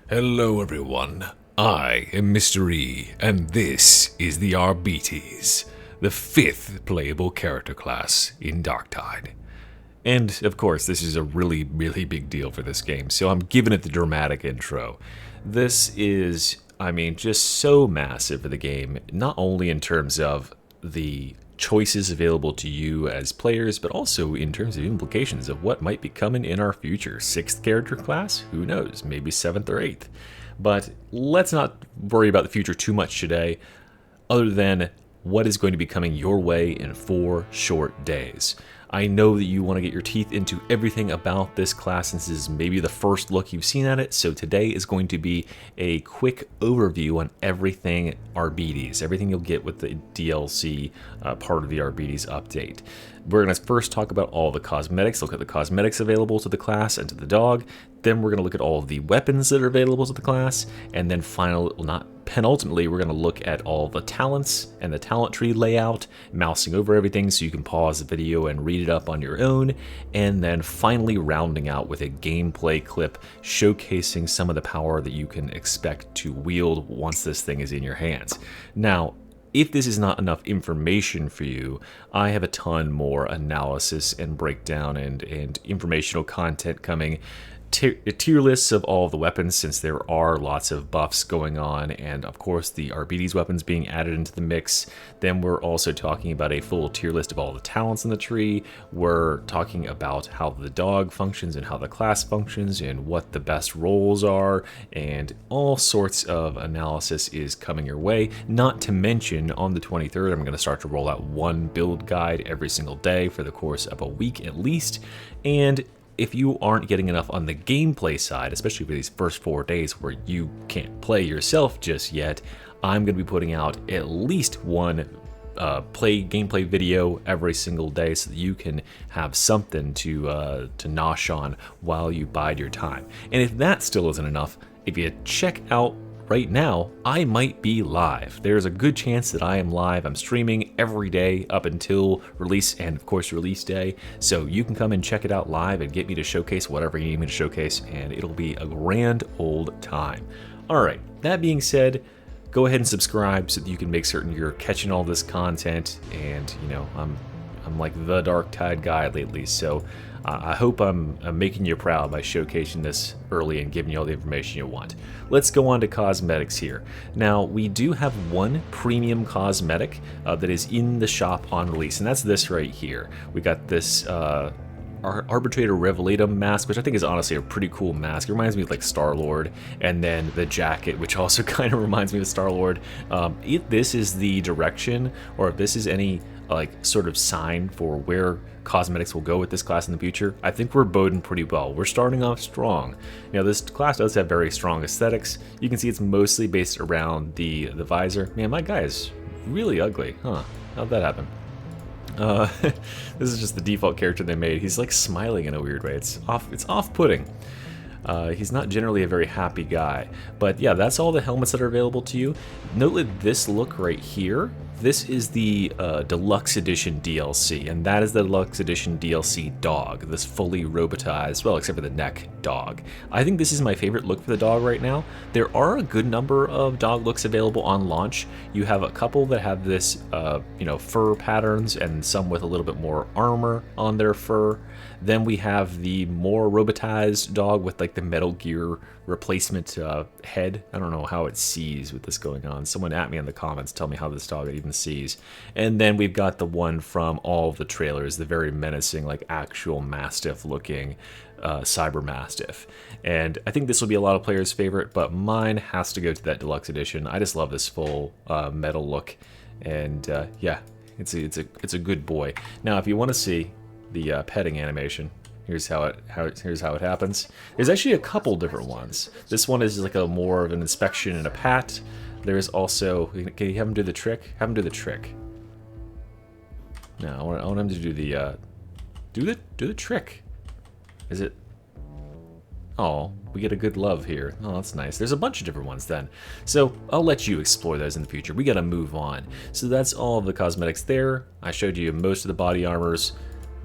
Hello everyone, I am Mr. E, and this is the Arbites, the 5th playable character class in Darktide. And, of course, this is a really big deal for this game, so I'm giving it the dramatic intro. This is, just so massive for the game, not only in terms of the choices available to you as players, but also in terms of implications of what might be coming in our future. 6th character class? Who knows? Maybe 7th or 8th. But let's not worry about the future too much today, other than what is going to be coming your way in 4 short days. I know that you want to get your teeth into everything about this class since this is maybe the first look you've seen at it, so today is going to be a quick overview on everything Arbites, everything you'll get with the DLC part of the Arbites update. We're going to first talk about all the cosmetics, look at the cosmetics available to the class and to the dog. Then we're going to look at all of the weapons that are available to the class. And then penultimately, we're going to look at all the talents and the talent tree layout, mousing over everything so you can pause the video and read it up on your own. And then finally rounding out with a gameplay clip showcasing some of the power that you can expect to wield once this thing is in your hands. Now, if this is not enough information for you, I have a ton more analysis and breakdown and informational content coming. Tier lists of all of the weapons, since there are lots of buffs going on, and of course the Arbites weapons being added into the mix. Then we're also talking about a full tier list of all the talents in the tree. We're talking about how the dog functions and how the class functions and what the best roles are, and all sorts of analysis is coming your way. Not to mention, on the 23rd, I'm going to start to roll out one build guide every single day for the course of a week at least. And if you aren't getting enough on the gameplay side, especially for these first 4 days where you can't play yourself just yet, I'm going to be putting out at least one gameplay video every single day so that you can have something to nosh on while you bide your time. And if that still isn't enough, if you check out right now, I might be live. There's a good chance that I am live. I'm streaming every day up until release and, of course, release day. So you can come and check it out live and get me to showcase whatever you need me to showcase, and it'll be a grand old time. All right, that being said, go ahead and subscribe so that you can make certain you're catching all this content. And, I'm like the Darktide guy lately, so I hope I'm making you proud by showcasing this early and giving you all the information you want. Let's go on to cosmetics here. Now, we do have one premium cosmetic that is in the shop on release, and that's this right here. We got this Arbitrator Revelatum mask, which I think is honestly a pretty cool mask. It reminds me of like Star-Lord, and then the jacket, which also kind of reminds me of Star-Lord. If this is the direction, or if this is any like sort of sign for where cosmetics will go with this class in the future, I think we're boding pretty well. We're starting off strong. Now, this class does have very strong aesthetics. You can see it's mostly based around the visor. Man, my guy is really ugly, huh? How'd that happen? This is just the default character they made. He's like smiling in a weird way. It's off-putting. He's not generally a very happy guy. But yeah, that's all the helmets that are available to you. Note that this look right here, this is the Deluxe Edition DLC, and that is the Deluxe Edition DLC dog, this fully robotized, well, except for the neck, dog. I think this is my favorite look for the dog right now. There are a good number of dog looks available on launch. You have a couple that have this, fur patterns, and some with a little bit more armor on their fur. Then we have the more robotized dog with like the Metal Gear replacement head. I don't know how it sees with this going on. Someone at me in the comments tell me how this dog even sees. And then we've got the one from all of the trailers, the very menacing, like actual Mastiff looking Cyber Mastiff. And I think this will be a lot of players' favorite, but mine has to go to that Deluxe Edition. I just love this full metal look, and yeah, it's a good boy. Now, if you want to see the petting animation, here's how it happens. There's actually a couple different ones. This one is like a more of an inspection and a pat. There's also, can you have him do the trick? Have him do the trick. No, I want him to do the do the trick. Is it? Oh, we get a good love here. Oh, that's nice. There's a bunch of different ones then. So I'll let you explore those in the future. We gotta move on. So that's all of the cosmetics there. I showed you most of the body armors.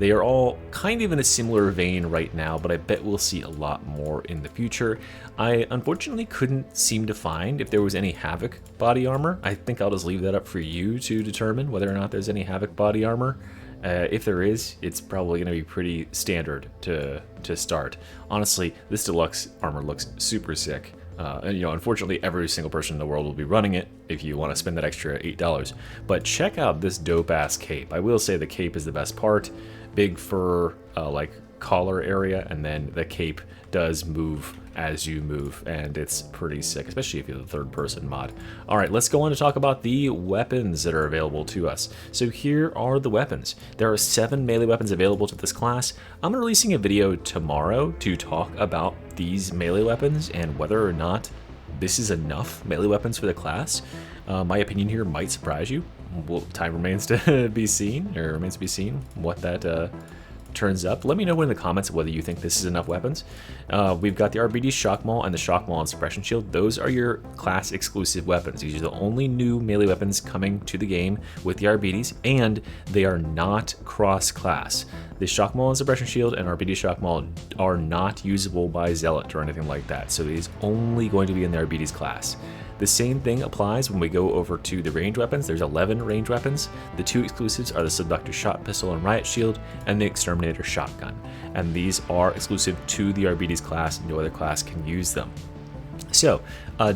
They are all kind of in a similar vein right now, but I bet we'll see a lot more in the future. I unfortunately couldn't seem to find if there was any Havoc body armor. I think I'll just leave that up for you to determine whether or not there's any Havoc body armor. If there is, it's probably going to be pretty standard to start. Honestly, this deluxe armor looks super sick. And unfortunately, every single person in the world will be running it if you want to spend that extra $8. But check out this dope-ass cape. I will say the cape is the best part. Big fur, like collar area, and then the cape does move as you move, and it's pretty sick, especially if you're the third person mod. All right, let's go on to talk about the weapons that are available to us. So here are the weapons. There are 7 melee weapons available to this class. I'm releasing a video tomorrow to talk about these melee weapons and whether or not this is enough melee weapons for the class. My opinion here might surprise you. Well, time remains to be seen, or remains to be seen what that turns up. Let me know in the comments whether you think this is enough weapons. We've got the Arbites Shock Maul and the Shock Maul and Suppression Shield. Those are your class exclusive weapons. These are the only new melee weapons coming to the game with the Arbites, and they are not cross-class. The Shock Maul and Suppression Shield and Arbites Shock Maul are not usable by Zealot or anything like that, so it is only going to be in the Arbites class. The same thing applies when we go over to the range weapons. There's 11 range weapons. The 2 exclusives are the Seductor Shot Pistol and Riot Shield, and the Exterminator Shotgun. And these are exclusive to the Arbites class. No other class can use them. So,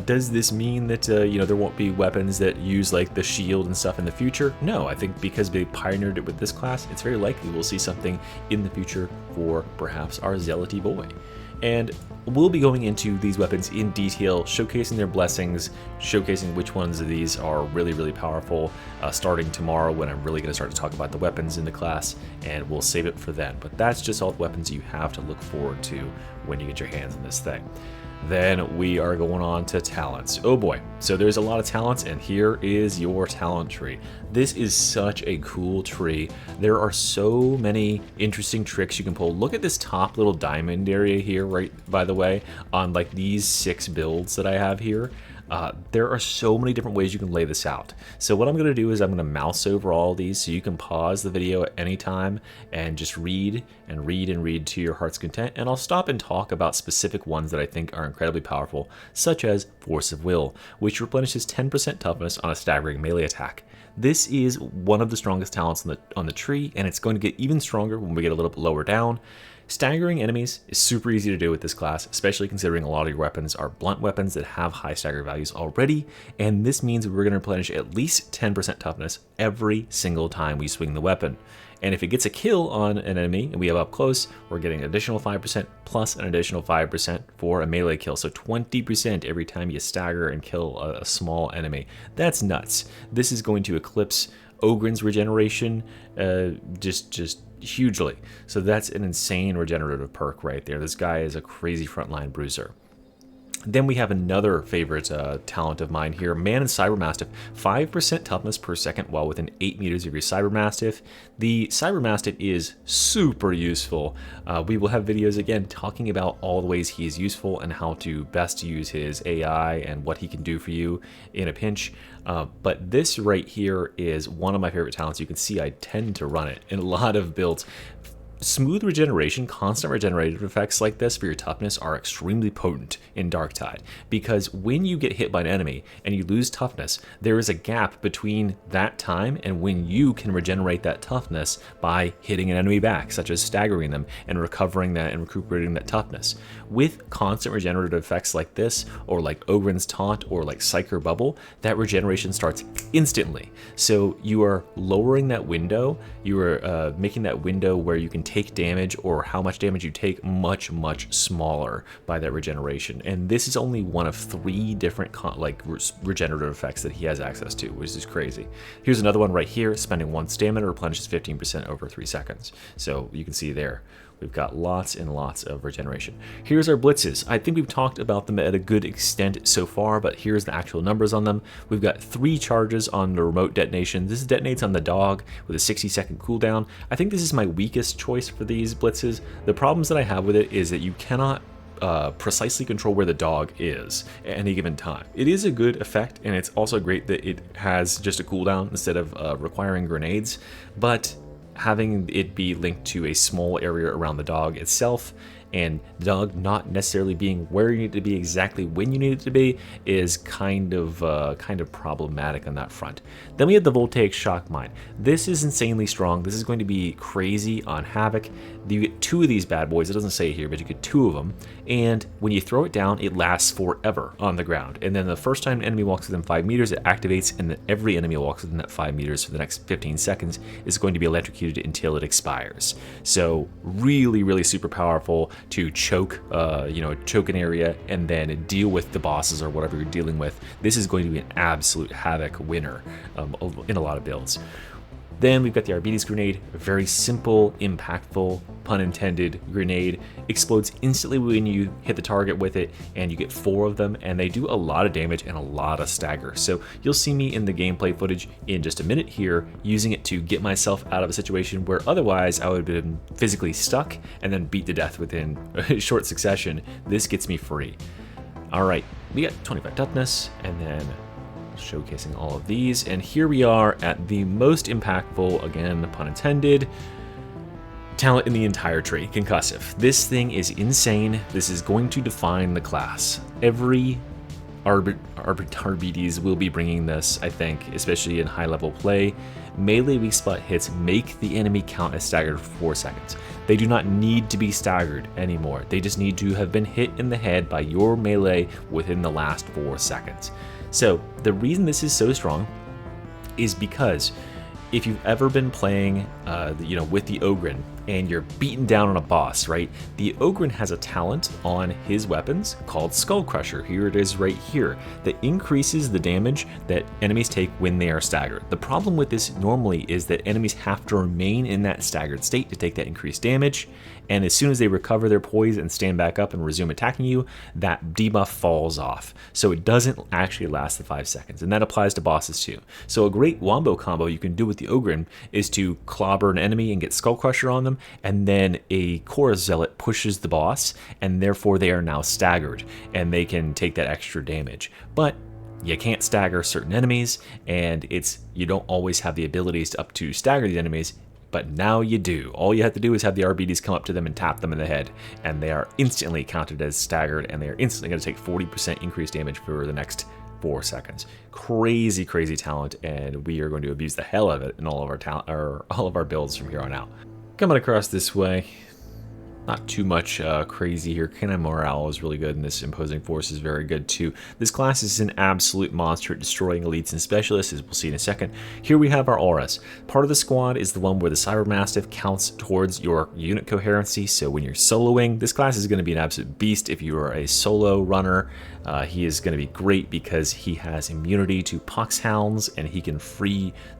does this mean that there won't be weapons that use like the shield and stuff in the future? No, I think because they pioneered it with this class, it's very likely we'll see something in the future for perhaps our Zealot boy. And we'll be going into these weapons in detail, showcasing their blessings, showcasing which ones of these are really, really powerful, starting tomorrow when I'm really going to start to talk about the weapons in the class, and we'll save it for then. But that's just all the weapons you have to look forward to when you get your hands on this thing. Then we are going on to talents. Oh boy, so there's a lot of talents, and here is your talent tree. This is such a cool tree. There are so many interesting tricks you can pull. Look at this top little diamond area here, right, by the way, on like these 6 builds that I have here. There are so many different ways you can lay this out. So what I'm going to do is I'm going to mouse over all these so you can pause the video at any time and just read and read and read to your heart's content. And I'll stop and talk about specific ones that I think are incredibly powerful, such as Force of Will, which replenishes 10% toughness on a staggering melee attack. This is one of the strongest talents on the tree, and it's going to get even stronger when we get a little bit lower down. Staggering enemies is super easy to do with this class, especially considering a lot of your weapons are blunt weapons that have high stagger values already, and this means we're going to replenish at least 10% toughness every single time we swing the weapon. And if it gets a kill on an enemy and we have up close, we're getting an additional 5% plus an additional 5% for a melee kill. So 20% every time you stagger and kill a small enemy. That's nuts. This is going to eclipse Ogren's regeneration just hugely. So that's an insane regenerative perk right there. This guy is a crazy frontline bruiser. Then we have another favorite talent of mine here, Man and Cybermastiff. 5% toughness per second while within 8 meters of your Cybermastiff. The Cybermastiff is super useful. We will have videos again talking about all the ways he is useful and how to best use his AI and what he can do for you in a pinch. But this right here is one of my favorite talents. You can see I tend to run it in a lot of builds. Smooth regeneration, constant regenerative effects like this for your toughness are extremely potent in Darktide, because when you get hit by an enemy and you lose toughness, there is a gap between that time and when you can regenerate that toughness by hitting an enemy back, such as staggering them and recovering that and recuperating that toughness. With constant regenerative effects like this, or like Ogren's Taunt, or like Psyker Bubble, that regeneration starts instantly. So you are lowering that window, you are making that window where you can take damage, or how much damage you take, much smaller by that regeneration. And this is only one of 3 different regenerative effects that he has access to, which is crazy. Here's another one right here. Spending 1 stamina replenishes 15% over 3 seconds. So you can see there, we've got lots and lots of regeneration. Here's our blitzes. I think we've talked about them at a good extent so far, but here's the actual numbers on them. We've got 3 charges on the remote detonation. This detonates on the dog with a 60-second cooldown. I think this is my weakest choice for these blitzes. The problems that I have with it is that you cannot precisely control where the dog is at any given time. It is a good effect, and it's also great that it has just a cooldown instead of requiring grenades, but having it be linked to a small area around the dog itself, and the dog not necessarily being where you need it to be exactly when you need it to be is kind of problematic on that front. Then we have the Voltaic Shock Mine. This is insanely strong. This is going to be crazy on Havoc. You get 2 of these bad boys. It doesn't say here, but you get 2 of them. And when you throw it down, it lasts forever on the ground. And then the first time an enemy walks within 5 meters, it activates, and then every enemy walks within that 5 meters for the next 15 seconds is going to be electrocuted until it expires. So really, really super powerful to choke, choke an area and then deal with the bosses or whatever you're dealing with. This is going to be an absolute Havoc winner in a lot of builds. Then we've got the Arbites Grenade, a very simple, impactful, pun intended, grenade. Explodes instantly when you hit the target with it, and you get 4 of them, and they do a lot of damage and a lot of stagger. So you'll see me in the gameplay footage in just a minute here, using it to get myself out of a situation where otherwise I would have been physically stuck and then beat to death within a short succession. This gets me free. Alright, we got 25 toughness, and then showcasing all of these, and here we are at the most impactful, again pun intended, talent in the entire tree, Concussive. This thing is insane. This is going to define the class. Every Arbites will be bringing this, I think, especially in high level play. Melee weak spot hits make the enemy count as staggered for 4 seconds. They do not need to be staggered anymore. They just need to have been hit in the head by your melee within the last 4 seconds. So the reason this is so strong is because if you've ever been playing, with the Ogren and you're beaten down on a boss, right? The Ogren has a talent on his weapons called Skull Crusher. Here it is right here, that increases the damage that enemies take when they are staggered. The problem with this normally is that enemies have to remain in that staggered state to take that increased damage, and as soon as they recover their poise and stand back up and resume attacking you, that debuff falls off. So it doesn't actually last the 5 seconds, and that applies to bosses too. So a great wombo combo you can do with the Ogren is to clobber an enemy and get Skull Crusher on them, and then a Chorus Zealot pushes the boss, and therefore they are now staggered, and they can take that extra damage. But you can't stagger certain enemies, and you don't always have the abilities to stagger the enemies, but now you do. All you have to do is have the Arbites come up to them and tap them in the head, and they are instantly counted as staggered, and they are instantly going to take 40% increased damage for the next 4 seconds. Crazy, crazy talent, and we are going to abuse the hell out of it in all of our builds from here on out. Coming across this way, not too much crazy here. Canine Morale is really good, and this Imposing Force is very good too. This class is an absolute monster at destroying elites and specialists, as we'll see in a second. Here we have our auras. Part of the squad is the one where the Cyber Mastiff counts towards your unit coherency, so when you're soloing, this class is going to be an absolute beast. If you are a solo runner, he is going to be great because he has immunity to Poxhounds, and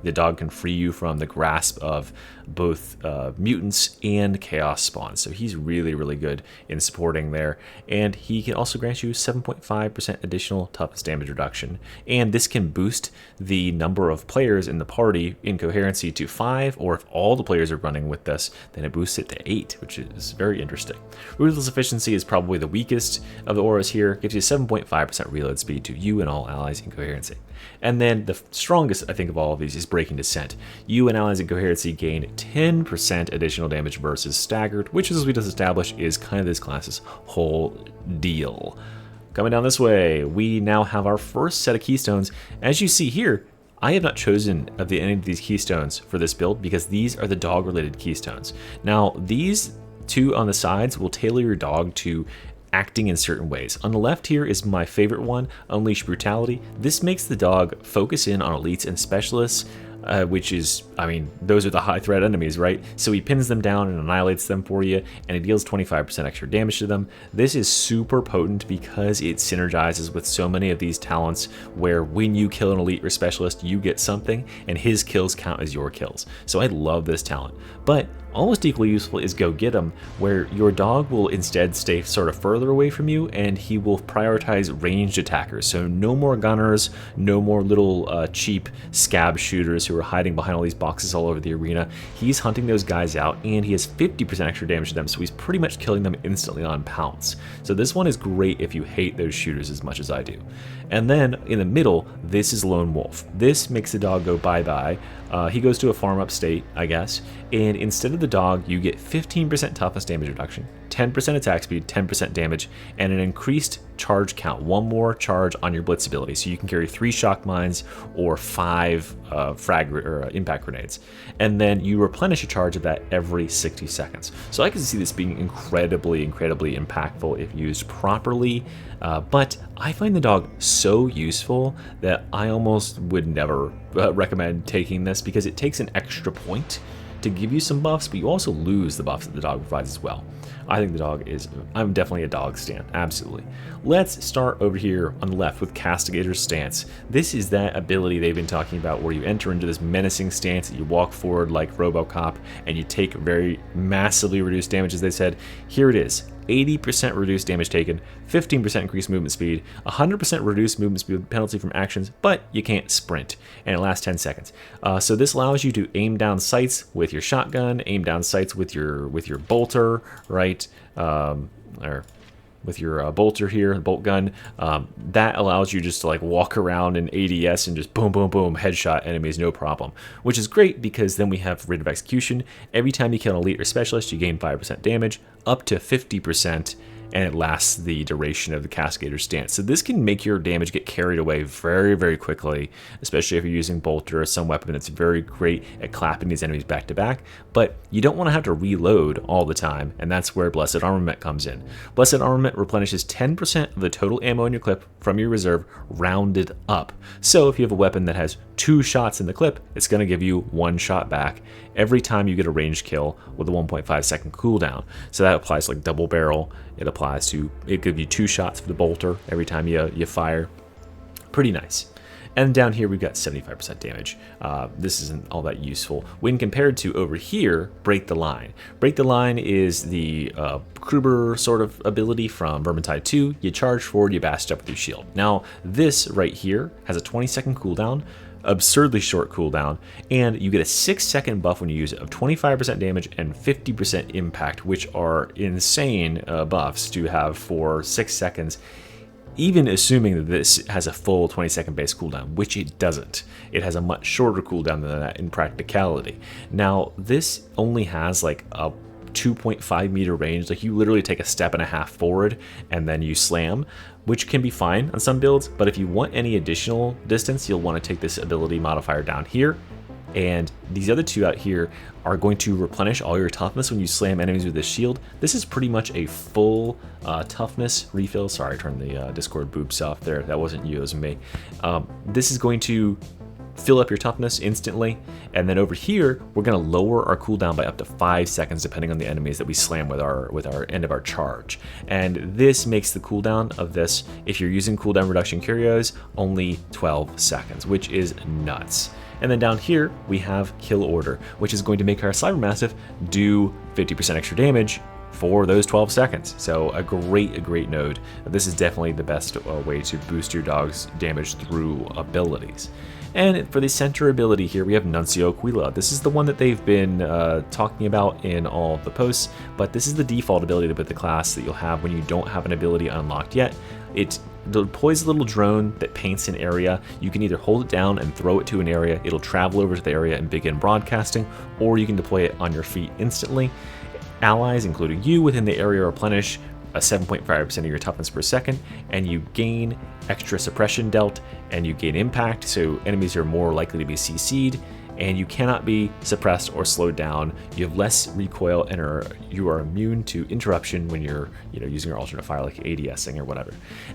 the dog can free you from the grasp of both mutants and chaos spawns. So he's really, really good in supporting there, and he can also grant you 7.5% additional toughness damage reduction, and this can boost the number of players in the party in coherency to 5, or if all the players are running with this, then it boosts it to 8, which is very interesting. Ruthless Efficiency is probably the weakest of the auras here, gives you 7.5% reload speed to you and all allies in coherency. And then the strongest, I think, of all of these is Breaking Descent. You and allies in coherency gain 10% additional damage versus staggered, which, as we just established, is kind of this class's whole deal. Coming down this way, we now have our first set of keystones. As you see here, I have not chosen any of these keystones for this build because these are the dog-related keystones. Now, these two on the sides will tailor your dog to acting in certain ways. On the left here is my favorite one, Unleash Brutality. This makes the dog focus in on elites and specialists, which is, those are the high threat enemies, right? So he pins them down and annihilates them for you, and it deals 25% extra damage to them. This is super potent because it synergizes with so many of these talents where when you kill an elite or specialist, you get something, and his kills count as your kills. So I love this talent. But almost equally useful is Go Get 'em, where your dog will instead stay sort of further away from you, and he will prioritize ranged attackers. So no more gunners, no more little cheap scab shooters who are hiding behind all these boxes all over the arena. He's hunting those guys out, and he has 50% extra damage to them, so he's pretty much killing them instantly on pounce. So this one is great if you hate those shooters as much as I do. And then in the middle, this is Lone Wolf. This makes the dog go bye-bye He goes to a farm upstate, I guess, and instead of the dog, you get 15% toughness damage reduction, 10% attack speed, 10% damage, and an increased charge count. One more charge on your blitz ability, so you can carry 3 shock mines or 5 impact grenades, and then you replenish a charge of that every 60 seconds. So I can see this being incredibly impactful if used properly. But I find the dog so useful that I almost would never recommend taking this, because it takes an extra point to give you some buffs, but you also lose the buffs that the dog provides as well. I think the dog is, I'm definitely a dog stan, absolutely. Let's start over here on the left with Castigator's Stance. This is that ability they've been talking about where you enter into this menacing stance that you walk forward like RoboCop and you take very massively reduced damage, as they said. Here it is. 80% reduced damage taken, 15% increased movement speed, 100% reduced movement speed penalty from actions, but you can't sprint, and it lasts 10 seconds. So this allows you to aim down sights with your shotgun, aim down sights with your bolter, right? Or with your bolter here, the bolt gun. That allows you just to like walk around in ADS and just boom, boom, boom, headshot enemies, no problem. Which is great because then we have Rate of Execution. Every time you kill an elite or specialist, you gain 5% damage, up to 50%, and it lasts the duration of the Castigator's Stance. So this can make your damage get carried away very quickly, especially if you're using Bolter or some weapon that's very great at clapping these enemies back to back. But you don't want to have to reload all the time, and that's where Blessed Armament comes in. Blessed Armament replenishes 10% of the total ammo in your clip from your reserve, rounded up. So if you have a weapon that has 2 shots in the clip, it's going to give you 1 shot back every time you get a ranged kill with a 1.5 second cooldown. So that applies to like double barrel. It applies to, it gives you 2 shots for the bolter every time you fire. Pretty nice. And down here we've got 75% damage. This isn't all that useful when compared to over here, Break the Line. Break the Line is the Kruber sort of ability from Vermintide 2. You charge forward, you bash up with your shield. Now this right here has a 20-second cooldown, absurdly short cooldown, and you get a 6-second buff when you use it of 25% damage and 50% impact, which are insane buffs to have for 6 seconds, even assuming that this has a full 20-second base cooldown, which it doesn't. It has a much shorter cooldown than that in practicality. Now, this only has like a 2.5 meter range. Like you literally take a step and a half forward and then you slam, which can be fine on some builds, but if you want any additional distance, you'll want to take this ability modifier down here, and these other 2 out here are going to replenish all your toughness when you slam enemies with this shield. This is pretty much a full toughness refill. Sorry, I turned the Discord boobs off there. That wasn't you, it was me. This is going to fill up your toughness instantly, and then over here we're going to lower our cooldown by up to 5 seconds depending on the enemies that we slam with our end of our charge. And this makes the cooldown of this, if you're using cooldown reduction curios, only 12 seconds, which is nuts. And then down here we have Kill Order, which is going to make our Cybermassive do 50% extra damage for those 12 seconds. So a great node. This is definitely the best way to boost your dog's damage through abilities. And for the center ability here, we have Nuncio Aquila. This is the one that they've been talking about in all of the posts, but this is the default ability with the class that you'll have when you don't have an ability unlocked yet. It deploys a little drone that paints an area. You can either hold it down and throw it to an area, it'll travel over to the area and begin broadcasting, or you can deploy it on your feet instantly. Allies, including you, within the area replenish a 7.5% of your toughness per second, and you gain extra suppression dealt, and you gain impact, so enemies are more likely to be CC'd, and you cannot be suppressed or slowed down. You have less recoil, and you are immune to interruption when you're using your alternate fire, like ADSing or whatever.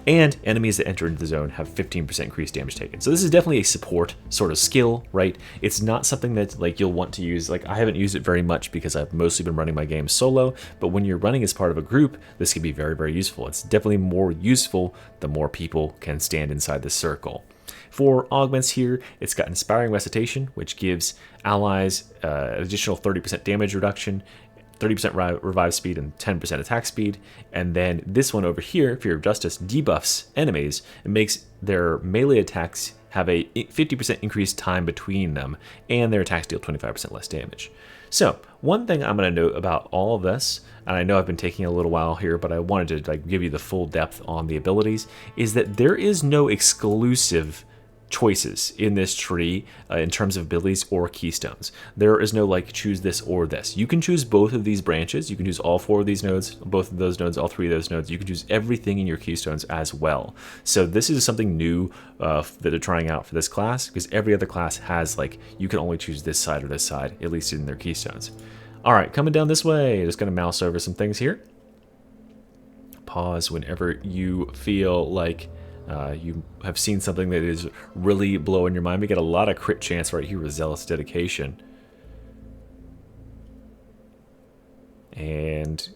And enemies that enter into the zone have 15% increased damage taken. So this is definitely a support sort of skill, right? It's not something that like you'll want to use. Like I haven't used it very much because I've mostly been running my game solo, but when you're running as part of a group, this can be very useful. It's definitely more useful the more people can stand inside the circle. For augments here, it's got Inspiring Recitation, which gives allies additional 30% damage reduction, 30% revive speed, and 10% attack speed. And then this one over here, Fear of Justice, debuffs enemies. It makes their melee attacks have a 50% increased time between them, and their attacks deal 25% less damage. So one thing I'm going to note about all of this, and I know I've been taking a little while here, but I wanted to give you the full depth on the abilities, is that there is no exclusive choices in this tree in terms of abilities or keystones. There is no like choose this or this. You can choose both of these branches. You can choose all 4 of these nodes, both of those nodes, all 3 of those nodes. You can choose everything in your keystones as well. So this is something new that they're trying out for this class, because every other class has like you can only choose this side or this side, at least in their keystones. All right, coming down this way, just gonna mouse over some things here. Pause whenever you feel like you have seen something that is really blowing your mind. We get a lot of crit chance right here with Zealous Dedication. And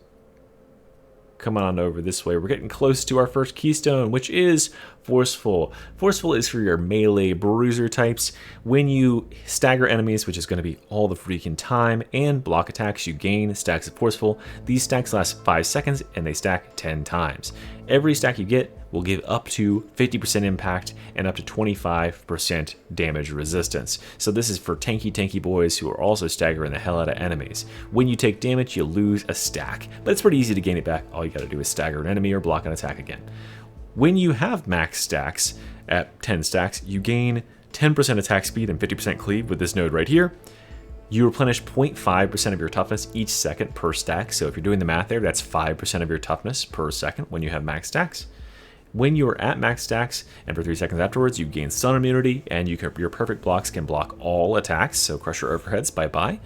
come on over this way. We're getting close to our first keystone, which is Forceful. Forceful is for your melee bruiser types. When you stagger enemies, which is going to be all the freaking time, and block attacks, you gain stacks of Forceful. These stacks last 5 seconds, and they stack 10 times. Every stack you get will give up to 50% impact and up to 25% damage resistance. So this is for tanky boys who are also staggering the hell out of enemies. When you take damage, you lose a stack, but it's pretty easy to gain it back. All you gotta do is stagger an enemy or block an attack again. When you have max stacks at 10 stacks, you gain 10% attack speed and 50% cleave with this node right here. You replenish 0.5% of your toughness each second per stack. So if you're doing the math there, that's 5% of your toughness per second when you have max stacks. When you're at max stacks and for 3 seconds afterwards, you gain stun immunity, and your perfect blocks can block all attacks. So crush your overheads, bye-bye.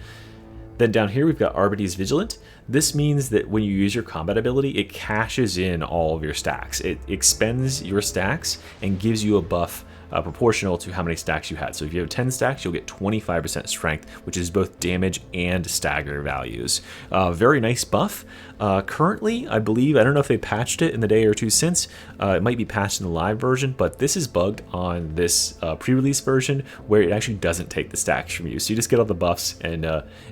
Then down here, we've got Arbites Vigilant. This means that when you use your combat ability, it cashes in all of your stacks. It expends your stacks and gives you a buff proportional to how many stacks you had. So if you have 10 stacks, you'll get 25% strength, which is both damage and stagger values. Very nice buff. Currently, I believe, I don't know if they patched it in the day or two since. It might be patched in the live version, but this is bugged on this pre-release version where it actually doesn't take the stacks from you. So you just get all the buffs and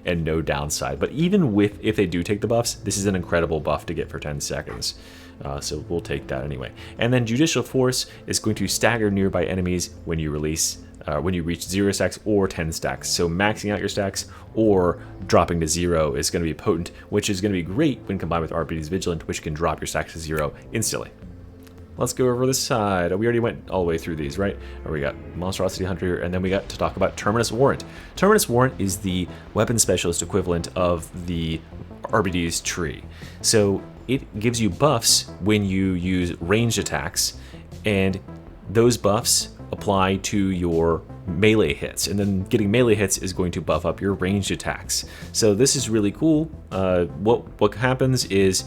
no downside. But even if they do take the buffs, this is an incredible buff to get for 10 seconds. So we'll take that anyway. And then Judicial Force is going to stagger nearby enemies when you release, when you reach 0 stacks or 10 stacks. So maxing out your stacks or dropping to 0 is going to be potent, which is going to be great when combined with Arbites Vigilant, which can drop your stacks to 0 instantly. Let's go over this side. We already went all the way through these, right? We got Monstrosity Hunter, and then we got to talk about Terminus Warrant. Terminus Warrant is the weapon specialist equivalent of the Arbites tree. So it gives you buffs when you use ranged attacks, and those buffs apply to your melee hits, and then getting melee hits is going to buff up your ranged attacks. So this is really cool. What happens is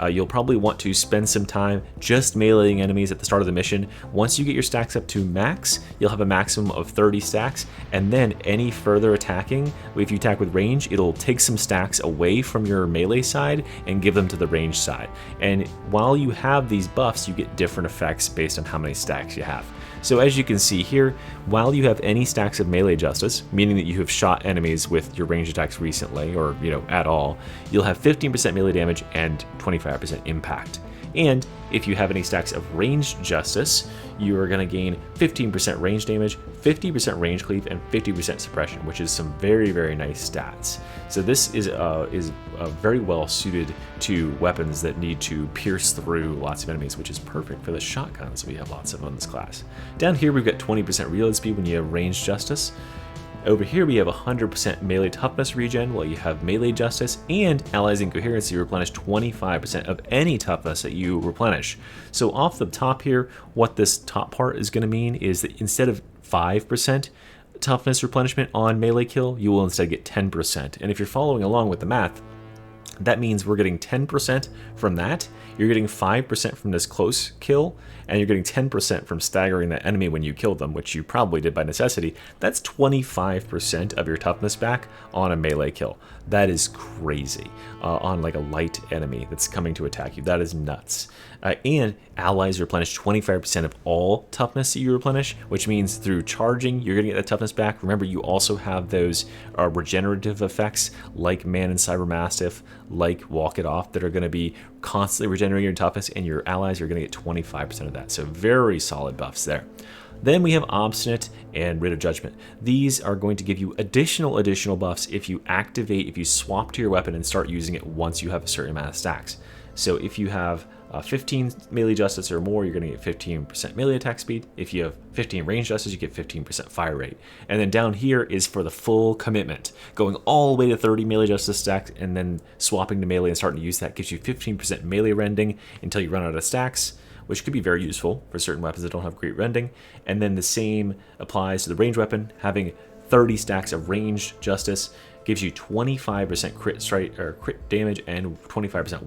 you'll probably want to spend some time just meleeing enemies at the start of the mission. Once you get your stacks up to max, you'll have a maximum of 30 stacks, and then any further attacking, if you attack with range, it'll take some stacks away from your melee side and give them to the range side. And while you have these buffs, you get different effects based on how many stacks you have. So as you can see here, while you have any stacks of melee justice, meaning that you have shot enemies with your range attacks recently, or at all, you'll have 15% melee damage and 25% impact. And if you have any stacks of ranged justice, you are going to gain 15% range damage, 50% range cleave, and 50% suppression, which is some very, very nice stats. So this is very well suited to weapons that need to pierce through lots of enemies, which is perfect for the shotguns we have lots of in this class. Down here we've got 20% reload speed when you have ranged justice. Over here we have 100% melee toughness regen while you have melee justice, and allies in coherency replenish 25% of any toughness that you replenish. So off the top here, what this top part is going to mean is that instead of 5% toughness replenishment on melee kill, you will instead get 10%. And if you're following along with the math, that means we're getting 10% from that, you're getting 5% from this close kill, and you're getting 10% from staggering the enemy when you kill them, which you probably did by necessity. That's 25% of your toughness back on a melee kill. That is crazy on like a light enemy that's coming to attack you. That is nuts. And allies replenish 25% of all toughness that you replenish, which means through charging, you're going to get that toughness back. Remember, you also have those regenerative effects like Man and Cyber Mastiff, like Walk It Off, that are going to be constantly regenerating your toughness, and your allies are going to get 25% of that. So very solid buffs there. Then we have Obstinate and Writ of Judgment. These are going to give you additional buffs if you swap to your weapon and start using it once you have a certain amount of stacks. So if you have 15 melee justice or more, you're going to get 15% melee attack speed. If you have 15 range justice, you get 15% fire rate. And then down here is for the full commitment, going all the way to 30 melee justice stacks and then swapping to melee and starting to use that gives you 15% melee rending until you run out of stacks, which could be very useful for certain weapons that don't have great rending. And then the same applies to the ranged weapon. Having 30 stacks of ranged justice gives you 25% crit strike or crit damage and 25%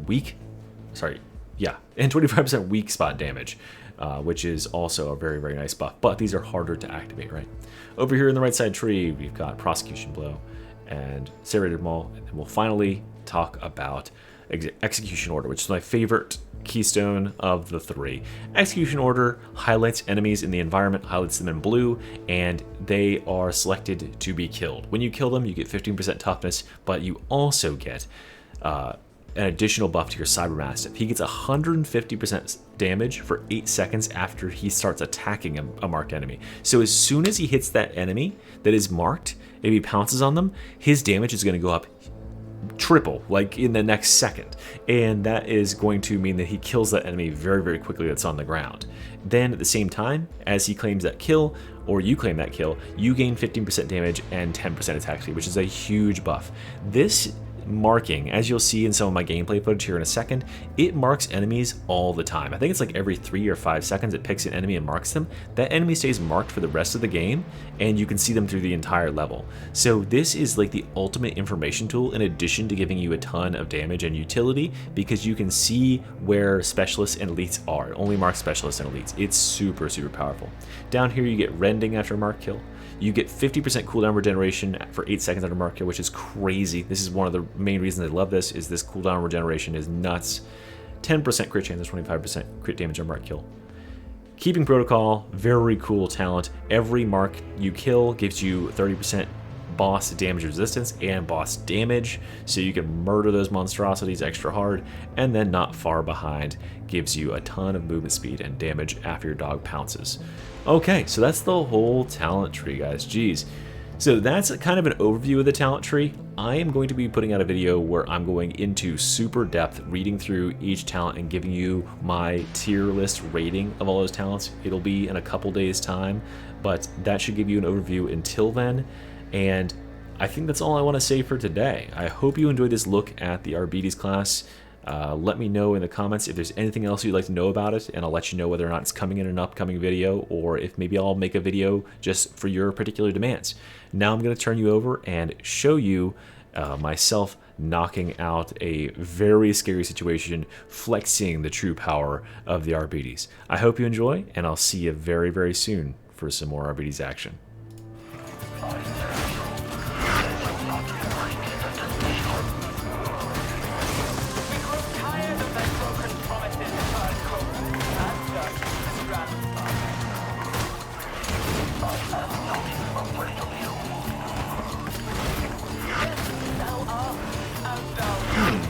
and 25% weak spot damage, which is also a very, very nice buff. But these are harder to activate, right? Over here in the right side tree, we've got Prosecution Blow and Serrated Maul, and then we'll finally talk about Execution Order, which is my favorite keystone of the three. Execution Order highlights enemies in the environment, highlights them in blue, and they are selected to be killed. When you kill them, you get 15% toughness, but you also get an additional buff to your Cyber Mastiff. He gets 150% damage for 8 seconds after he starts attacking a marked enemy. So as soon as he hits that enemy that is marked, if he pounces on them, his damage is going to go up triple, like in the next second, and that is going to mean that he kills that enemy very, very quickly that's on the ground. Then at the same time as he claims that kill, or you claim that kill, you gain 15% damage and 10% attack speed, which is a huge buff. This marking, as you'll see in some of my gameplay footage here in a second, it marks enemies all the time. I think it's like every 3 or 5 seconds it picks an enemy and marks them. That enemy stays marked for the rest of the game, and you can see them through the entire level. So this is like the ultimate information tool in addition to giving you a ton of damage and utility, because you can see where specialists and elites are. It only marks specialists and elites. It's super, super powerful. Down here you get rending after a mark kill. You get 50% cooldown regeneration for 8 seconds under mark kill, which is crazy. This is one of the main reasons I love this, is this cooldown regeneration is nuts. 10% crit chance, 25% crit damage on mark kill. Keeping Protocol, very cool talent. Every mark you kill gives you 30% boss damage resistance and boss damage, so you can murder those monstrosities extra hard. And then Not Far Behind gives you a ton of movement speed and damage after your dog pounces. Okay, so that's the whole talent tree, guys. Jeez. So that's kind of an overview of the talent tree. I am going to be putting out a video where I'm going into super depth, reading through each talent and giving you my tier list rating of all those talents. It'll be in a couple days time, but that should give you an overview until then. And I think that's all I want to say for today. I hope you enjoyed this look at the Arbites class. Let me know in the comments if there's anything else you'd like to know about it, and I'll let you know whether or not it's coming in an upcoming video, or if maybe I'll make a video just for your particular demands. Now I'm going to turn you over and show you myself knocking out a very scary situation, flexing the true power of the Arbites. I hope you enjoy, and I'll see you very, very soon for some more Arbites action.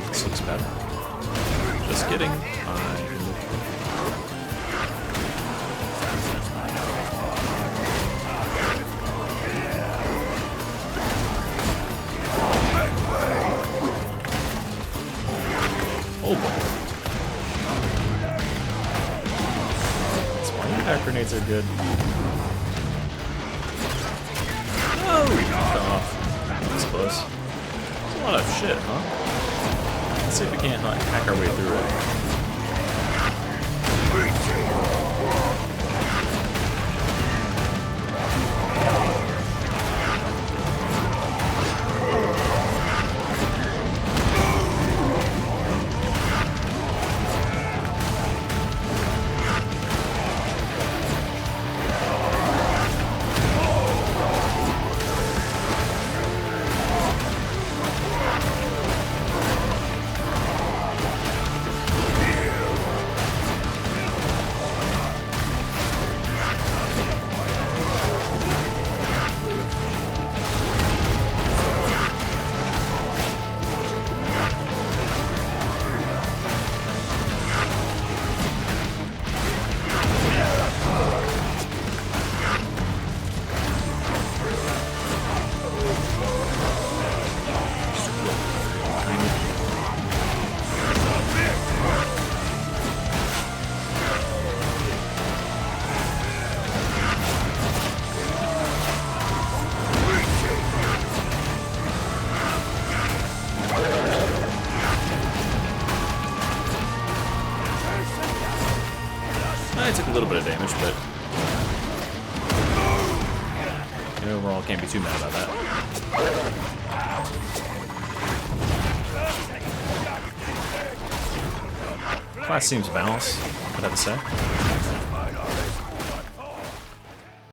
This looks better. Just kidding. Oh boy. Smart impact grenades are good. Oh, we knocked off. That was close. That's a lot of shit, huh? Let's see if we can't hack our way through it. damage, but overall can't be too mad about that. Class seems balanced, I'd have to say.